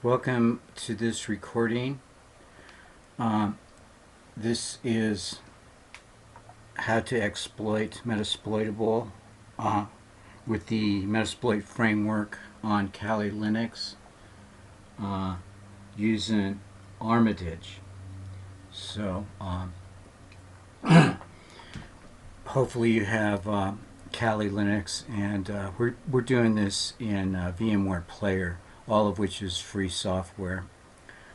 Welcome to this recording. This is how to exploit Metasploitable with the Metasploit framework on Kali Linux using Armitage. So hopefully you have Kali Linux, and we're doing this in VMware Player, all of which is free software.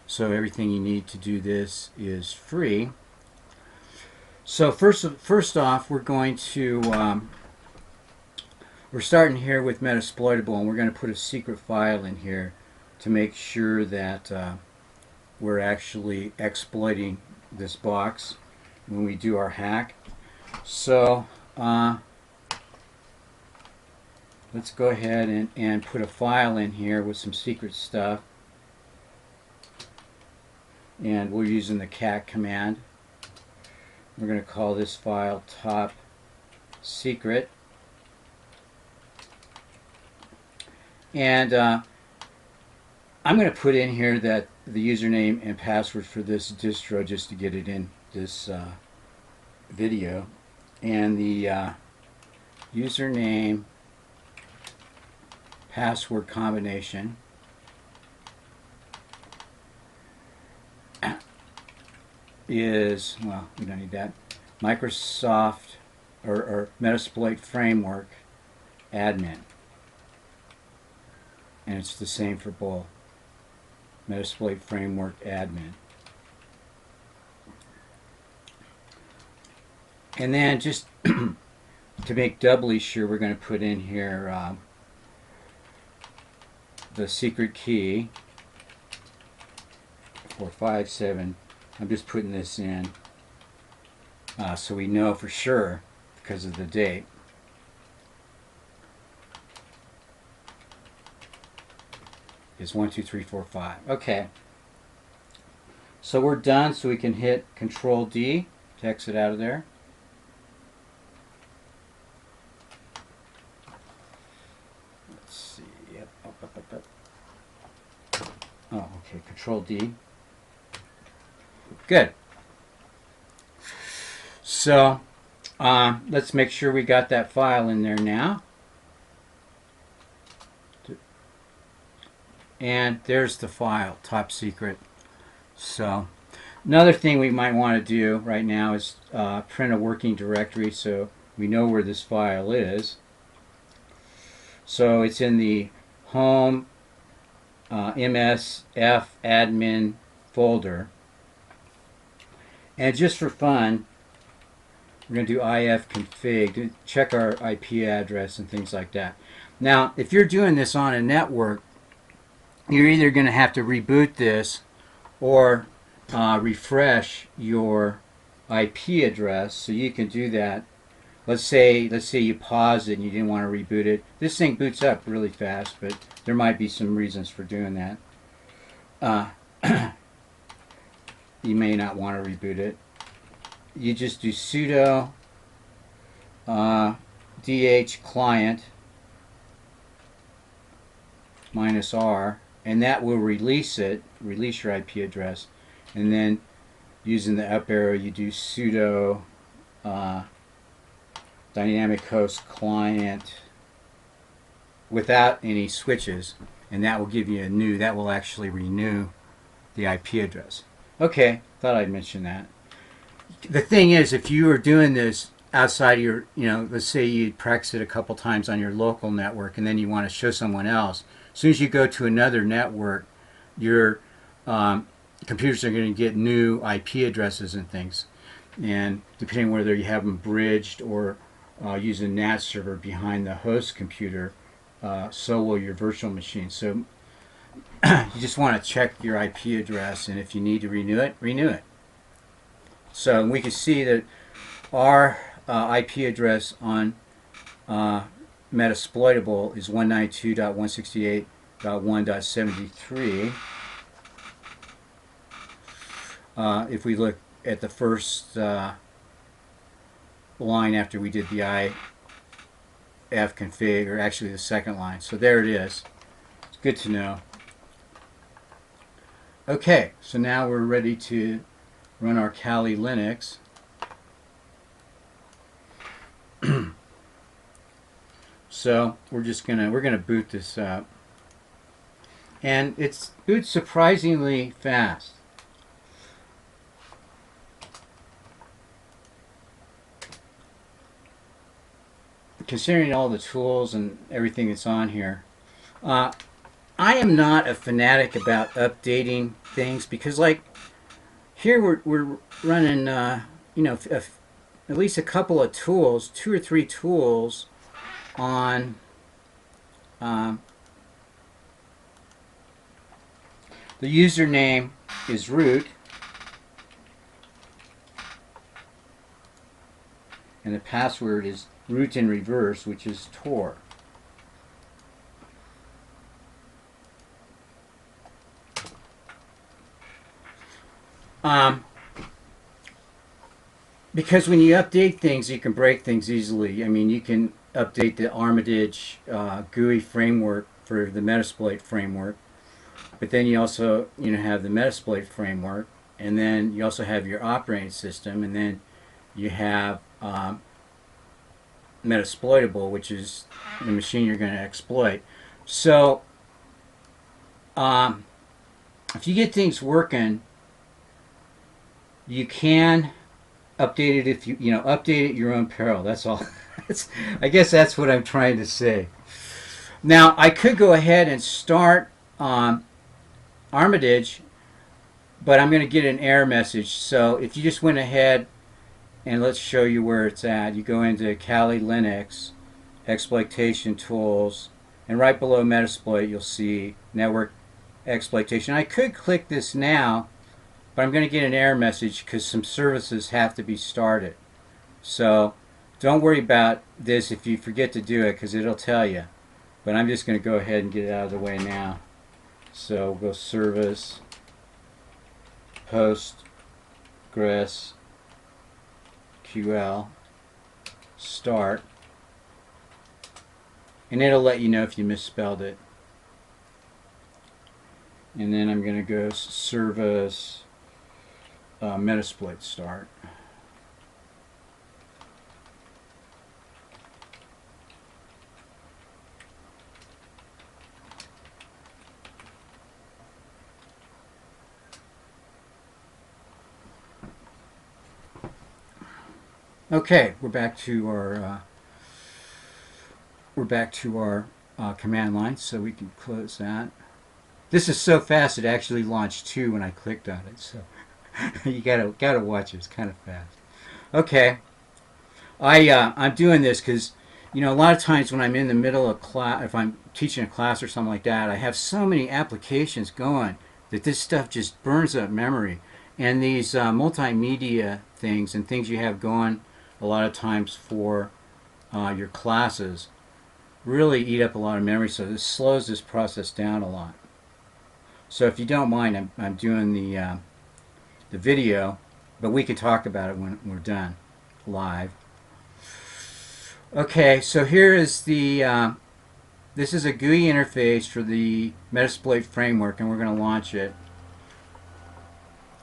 So everything you need to do this is free. So first off, we're going to we're starting here with Metasploitable, and we're going to put a secret file in here to make sure that we're actually exploiting this box when we do our hack. So let's go ahead and put a file in here with some secret stuff. And we're using the cat command. We're going to call this file top secret. And I'm going to put in here that the username and password for this distro, just to get it in this video. And the username password combination is, well, we don't need that, Microsoft or Metasploit framework admin. And it's the same for both. Metasploit framework admin. And then just to make doubly sure, we're going to put in here the secret key 457. I'm just putting this in so we know for sure because of the date. Is 12345. Okay. So we're done, so we can hit Control D to exit out of there. Let's see. Yep. Up. Oh, okay. Control D. Good. So let's make sure we got that file in there now. And there's the file, top secret. So another thing we might want to do right now is print a working directory so we know where this file is. So it's in the home MSF admin folder. And just for fun, we're going to do ifconfig to check our IP address and things like that. Now, if you're doing this on a network, you're either going to have to reboot this or refresh your IP address. So you can do that. Let's say you pause it and you didn't want to reboot it. This thing boots up really fast, but there might be some reasons for doing that. You may not want to reboot it. You just do sudo dh client -r, and that will release your IP address. And then using the up arrow, you do sudo dynamic host client without any switches, and that will give you a new, that will actually renew the IP address. Okay, thought I'd mention that. The thing is, if you are doing this outside of your, let's say you practice it a couple times on your local network and then you want to show someone else, as soon as you go to another network, your computers are going to get new IP addresses and things. And depending whether you have them bridged or use a NAT server behind the host computer, so will your virtual machine. So you just want to check your IP address, and if you need to renew it, renew it. So we can see that our IP address on Metasploitable is 192.168.1.73. If we look at the first line after we did the ifconfig, or actually the second line. So there it is. It's good to know. Okay, so now we're ready to run our Kali Linux. So we're gonna boot this up, and it's boots surprisingly fast. Considering all the tools and everything that's on here. I am not a fanatic about updating things because, like, here we're running, you know, at least a couple of tools, 2 or 3 tools on the username is root, and the password is root in reverse, which is Tor. Because when you update things, you can break things easily. I mean, you can update the Armitage GUI framework for the Metasploit framework, but then you also have the Metasploit framework, and then you also have your operating system, and then you have Metasploitable, which is the machine you're going to exploit. So if you get things working, you can update it if you update it at your own peril. That's all. I guess that's what I'm trying to say. Now I could go ahead and start Armitage, but I'm going to get an error message. So if you just went ahead and let's show you where it's at. You go into Kali Linux, Exploitation Tools, and right below Metasploit you'll see Network Exploitation. I could click this now, but I'm going to get an error message because some services have to be started. So don't worry about this if you forget to do it, because it'll tell you. But I'm just going to go ahead and get it out of the way now. So we'll go Service, Postgres, QL, Start, and it'll let you know if you misspelled it. And then I'm going to go Service, Metasploit Start. Okay, we're back to our command line, so we can close that. This is so fast; it actually launched 2 when I clicked on it. So you gotta watch it. It's kind of fast. Okay, I'm doing this because a lot of times when I'm in the middle of class, if I'm teaching a class or something like that, I have so many applications going that this stuff just burns up memory. And these multimedia things and things you have going a lot of times for your classes really eat up a lot of memory, so this slows this process down a lot. So if you don't mind, I'm doing the video, but we can talk about it when we're done live. Okay, so here is the this is a GUI interface for the Metasploit framework, and we're going to launch it.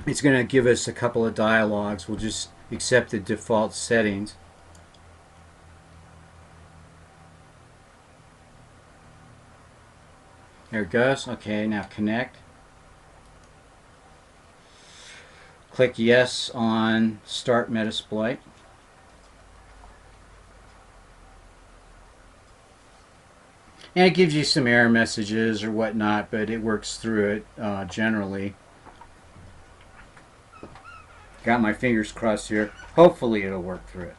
It's going to give us a couple of dialogues. We'll just accept the default settings. There it goes. Okay, now connect. Click yes on Start Metasploit. And it gives you some error messages or whatnot, but it works through it generally. Got my fingers crossed here. Hopefully it'll work through it.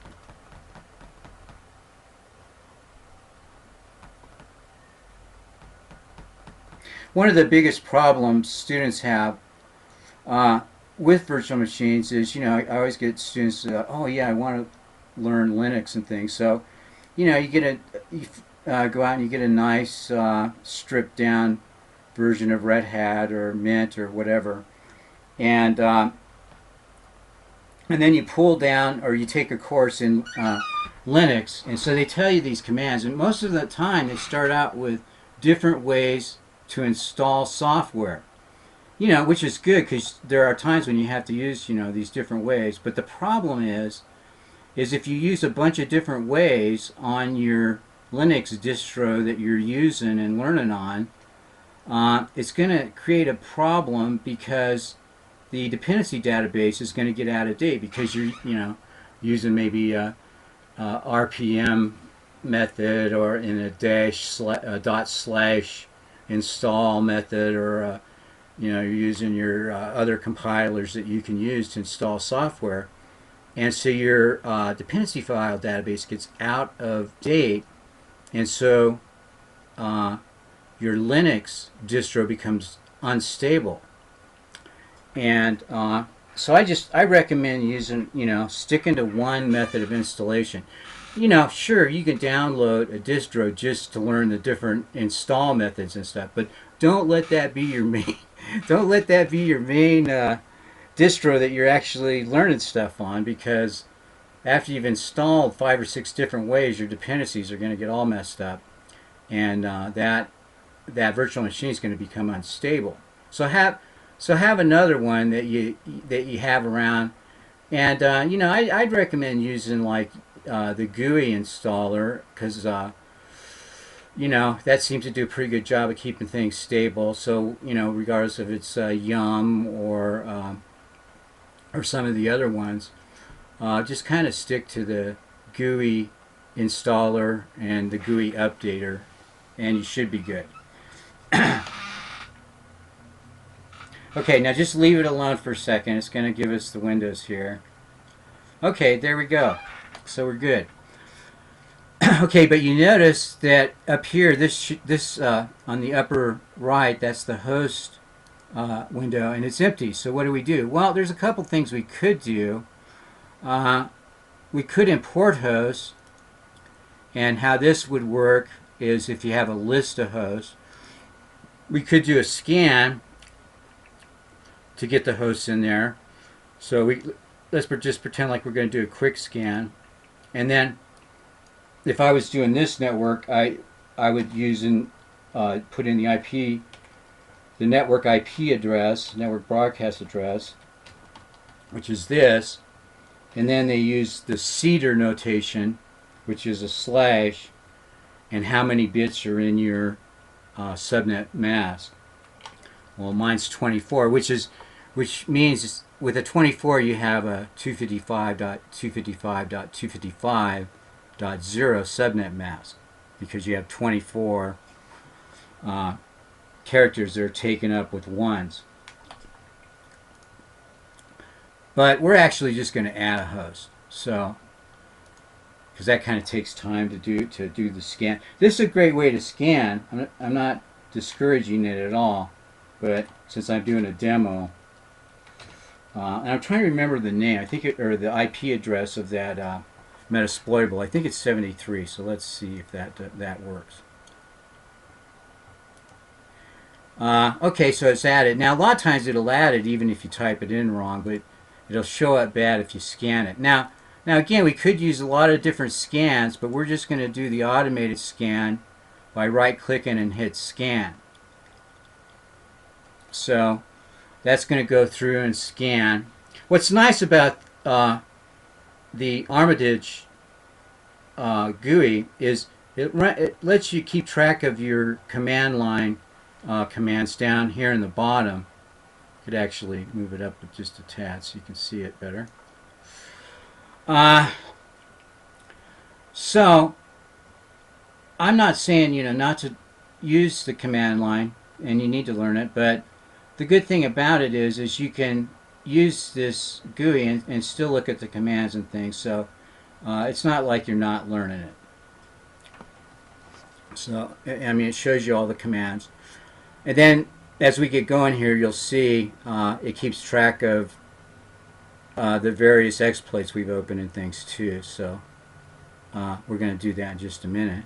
One of the biggest problems students have with virtual machines is, I always get students, oh yeah, I want to learn Linux and things. So, you go out and you get a nice stripped down version of Red Hat or Mint or whatever, and then you pull down or you take a course in Linux, and so they tell you these commands, and most of the time they start out with different ways to install software. which is good because there are times when you have to use, these different ways. But the problem is if you use a bunch of different ways on your Linux distro that you're using and learning on, it's going to create a problem because the dependency database is going to get out of date because you're, using maybe a RPM method or in a dot slash install method, or you're using your other compilers that you can use to install software, and so your dependency file database gets out of date, and so your Linux distro becomes unstable. And so I recommend using, sticking to one method of installation. Sure, you can download a distro just to learn the different install methods and stuff, but don't let that be your main. Don't let that be your main distro that you're actually learning stuff on, because after you've installed 5 or 6 different ways, your dependencies are going to get all messed up, and that virtual machine is going to become unstable. So have another one that you have around, and I'd recommend using like the GUI installer, because that seems to do a pretty good job of keeping things stable. So regardless if it's Yum or some of the other ones, just kind of stick to the GUI installer and the GUI updater, and you should be good. Okay, now just leave it alone for a second. It's going to give us the windows here. Okay, there we go. So we're good. Okay, but you notice that up here, this on the upper right, that's the host window, and it's empty. So what do? Well, there's a couple things we could do. We could import hosts, and how this would work is if you have a list of hosts, we could do a scan to get the hosts in there. So let's just pretend like we're going to do a quick scan, and then if I was doing this network, I would put in the network IP address, network broadcast address, which is this, and then they use the CEDAR notation, which is a slash, and how many bits are in your subnet mask. Well, mine's 24, which means with a 24 you have a 255.255.255.0 subnet mask, because you have 24 characters that are taken up with ones. But we're actually just going to add a host, so because that kind of takes time to do the scan. This is a great way to scan. I'm not discouraging it at all, but since I'm doing a demo, and I'm trying to remember the name, or the IP address of that Metasploitable. I think it's 73. So let's see if that works. Okay, so it's added. Now a lot of times it'll add it even if you type it in wrong, but it'll show up bad if you scan it. Now again, we could use a lot of different scans, but we're just going to do the automated scan by right-clicking and hit scan. So that's going to go through and scan. What's nice about the Armitage GUI is it lets you keep track of your command line commands down here in the bottom. Could actually move it up with just a tad so you can see it better. So I'm not saying not to use the command line, and you need to learn it, but the good thing about it is you can use this GUI and still look at the commands and things, so it's not like you're not learning it. So I mean, it shows you all the commands, and then as we get going here, you'll see it keeps track of the various exploits we've opened and things too. So we're going to do that in just a minute.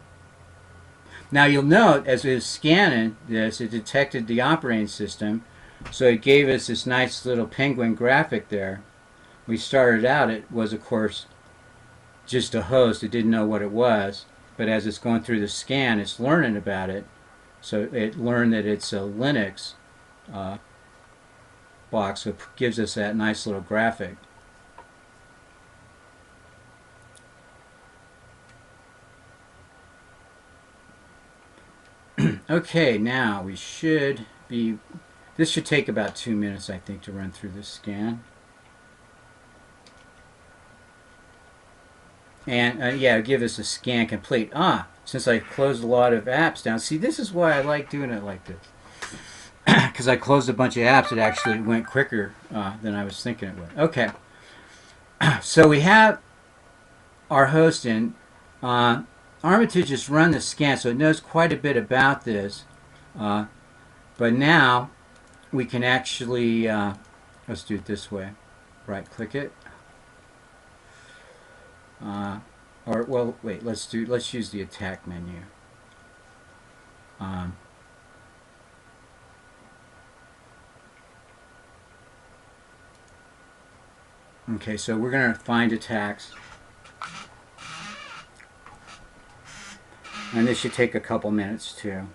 Now you'll note as it was scanning this, it detected the operating system, so it gave us this nice little penguin graphic there. We started out, it was of course just a host. It didn't know what it was, but as it's going through the scan, it's learning about it. So it learned that it's a Linux box, so it gives us that nice little graphic. Okay, now we should be, this should take about 2 minutes, I think, to run through this scan. And yeah, give us a scan complete. Since I closed a lot of apps down. See, this is why I like doing it like this. Because I closed a bunch of apps, it actually went quicker than I was thinking it would. Okay. So we have our host in. Armitage has run the scan, so it knows quite a bit about this. But now we can actually, let's do it this way. Right click it. Or well, wait. Let's use the attack menu. Okay, so we're going to find attacks. And this should take a couple minutes too.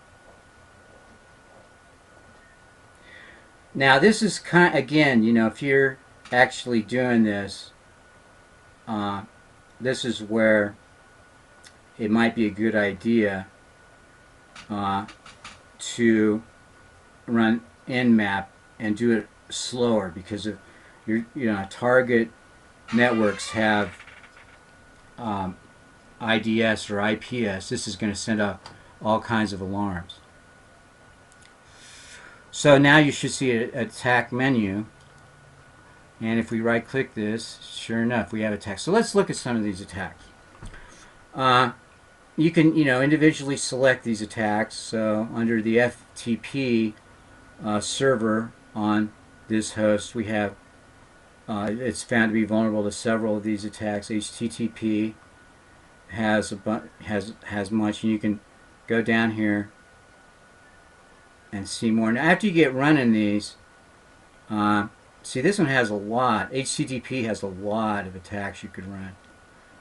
Now this is kind of, again, you know, if you're actually doing this, this is where it might be a good idea to run nmap and do it slower, because if target networks have IDS or IPS, this is going to send out all kinds of alarms. So now you should see an attack menu, and if we right click this, sure enough we have attacks. So let's look at some of these attacks. You can individually select these attacks. So under the FTP server on this host, we have it's found to be vulnerable to several of these attacks. HTTP has much, and you can go down here and see more. Now after you get running these, see, this one has a lot. HTTP has a lot of attacks you could run.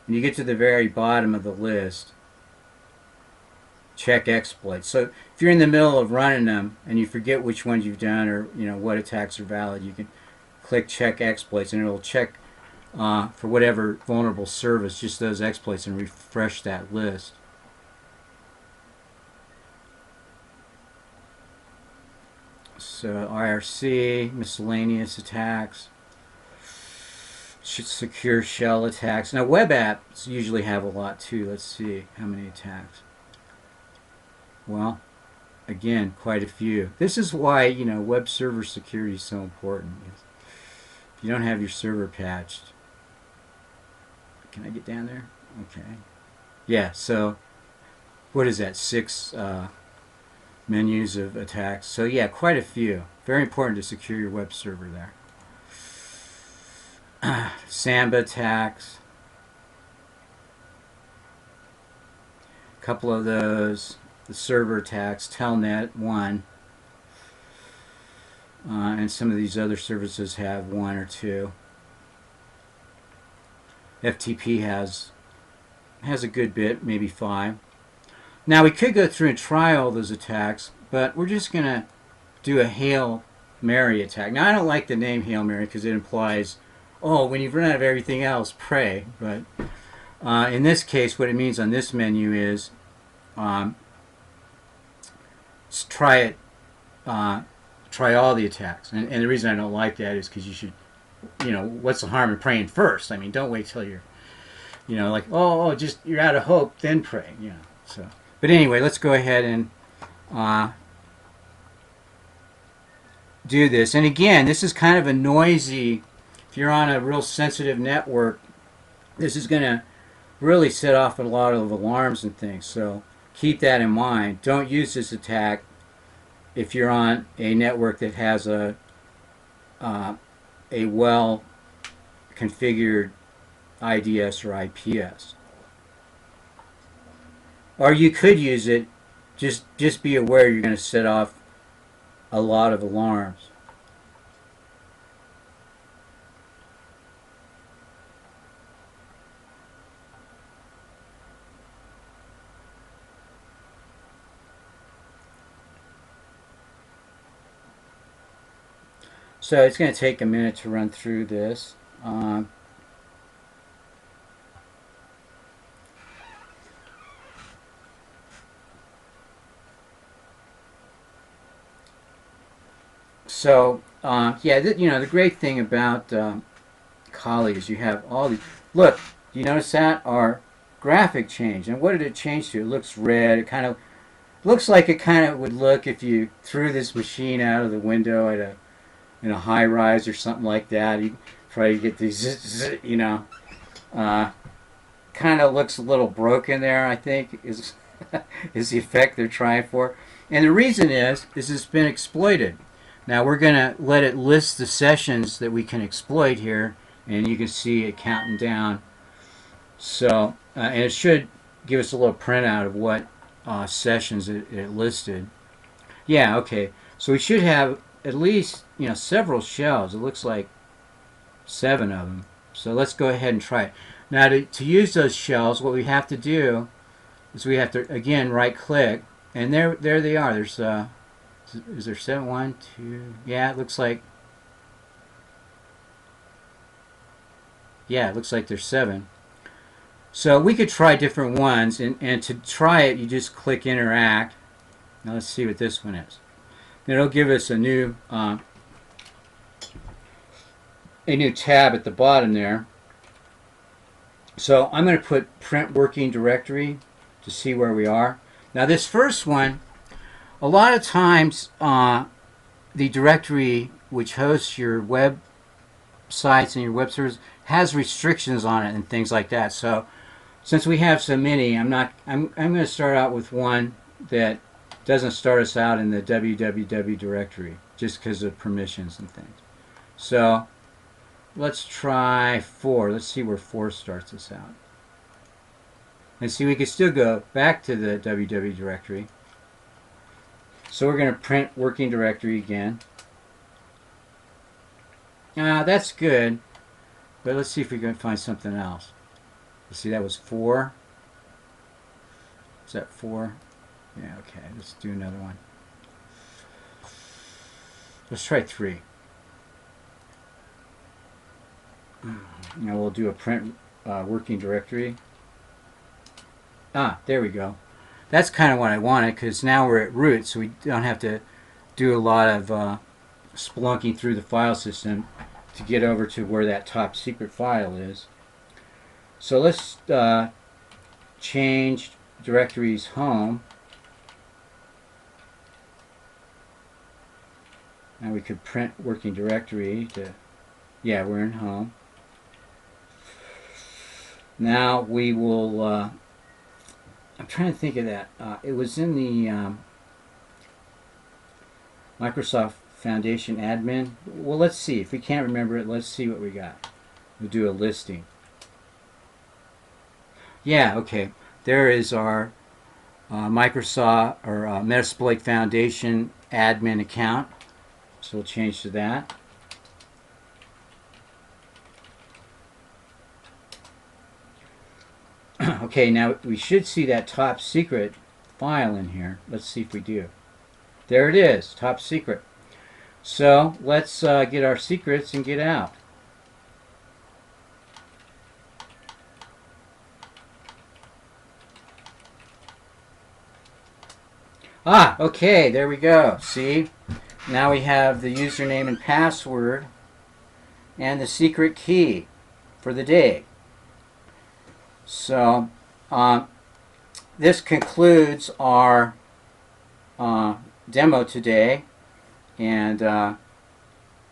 When you get to the very bottom of the list, check exploits. So if you're in the middle of running them and you forget which ones you've done, or what attacks are valid, you can click check exploits, and it'll check for whatever vulnerable service, just those exploits, and refresh that list. So IRC, miscellaneous attacks, secure shell attacks. Now web apps usually have a lot too. Let's see how many attacks. Well, again, quite a few. This is why web server security is so important. If you don't have your server patched, can I get down there? Okay. Yeah. So what is that? 6 menus of attacks. So yeah, quite a few. Very important to secure your web server there. Samba attacks. A couple of those. The server attacks. Telnet 1. And some of these other services have 1 or 2. FTP has a good bit, maybe 5. Now we could go through and try all those attacks, but we're just going to do a Hail Mary attack. Now I don't like the name Hail Mary because it implies, oh, when you've run out of everything else, pray. But in this case, what it means on this menu is try it, try all the attacks. And the reason I don't like that is because you should, what's the harm in praying first? I mean, don't wait till you're, like, just you're out of hope, then pray. So. But anyway, let's go ahead and do this. And again, this is kind of a noisy, if you're on a real sensitive network, this is going to really set off a lot of alarms and things. So keep that in mind. Don't use this attack if you're on a network that has a well configured IDS or IPS. Or you could use it, just be aware you're going to set off a lot of alarms. So it's going to take a minute to run through this. Yeah, the great thing about Kali is you have all these. Look, do you notice that our graphic changed? And what did it change to? It looks red. It kind of looks like it kind of would look if you threw this machine out of the window at a in a high rise or something like that. You try to get these, kind of looks a little broken there. I think is is the effect they're trying for, and the reason is it's been exploited. Now we're going to let it list the sessions that we can exploit here, and you can see it counting down. So, and it should give us a little printout of what sessions it listed. Yeah, okay. So we should have at least several shells. It looks like 7 of them. So let's go ahead and try it. Now to use those shells, what we have to do is we have to again right click, and there they are. There's is there 7? 1, 2. Yeah, it looks like. Yeah, it looks like there's 7. So we could try different ones, and to try it, you just click Interact. Now let's see what this one is. It'll give us a new tab at the bottom there. So I'm going to put Print Working Directory to see where we are. Now this first one, a lot of times the directory which hosts your web sites and your web servers has restrictions on it and things like that. So since we have so many, I'm going to start out with one that doesn't start us out in the www directory just because of permissions and things. So let's try 4. Let's see where 4 starts us out. And see, we can still go back to the www directory. So we're going to print working directory again. That's good, but let's see if we can find something else. Let's see, that was 4. Is that 4? Yeah, okay, let's do another one. Let's try 3. Now we'll do a print working directory. There we go. That's kind of what I wanted, because now we're at root, so we don't have to do a lot of spelunking through the file system to get over to where that top secret file is. So let's change directories home. Now we could print working directory to, yeah, we're in home. Now we will, I'm trying to think of that. It was in the Microsoft Foundation admin. Well, let's see. If we can't remember it, let's see what we got. We'll do a listing. Yeah, okay. There is our Microsoft or Metasploit Foundation admin account. So we'll change to that. Okay, now we should see that top secret file in here. Let's see if we do. There it is, top secret. So let's get our secrets and get out. Okay, there we go. See? Now we have the username and password and the secret key for the day. So this concludes our demo today, and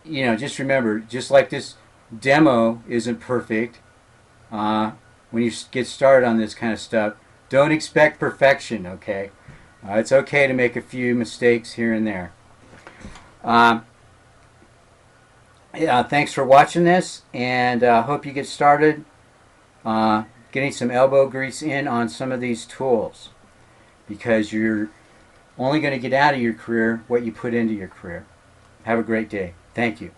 just remember, just like this demo isn't perfect, when you get started on this kind of stuff, don't expect perfection. Okay, it's okay to make a few mistakes here and there. Thanks for watching this, and hope you get started getting some elbow grease in on some of these tools, because you're only going to get out of your career what you put into your career. Have a great day. Thank you.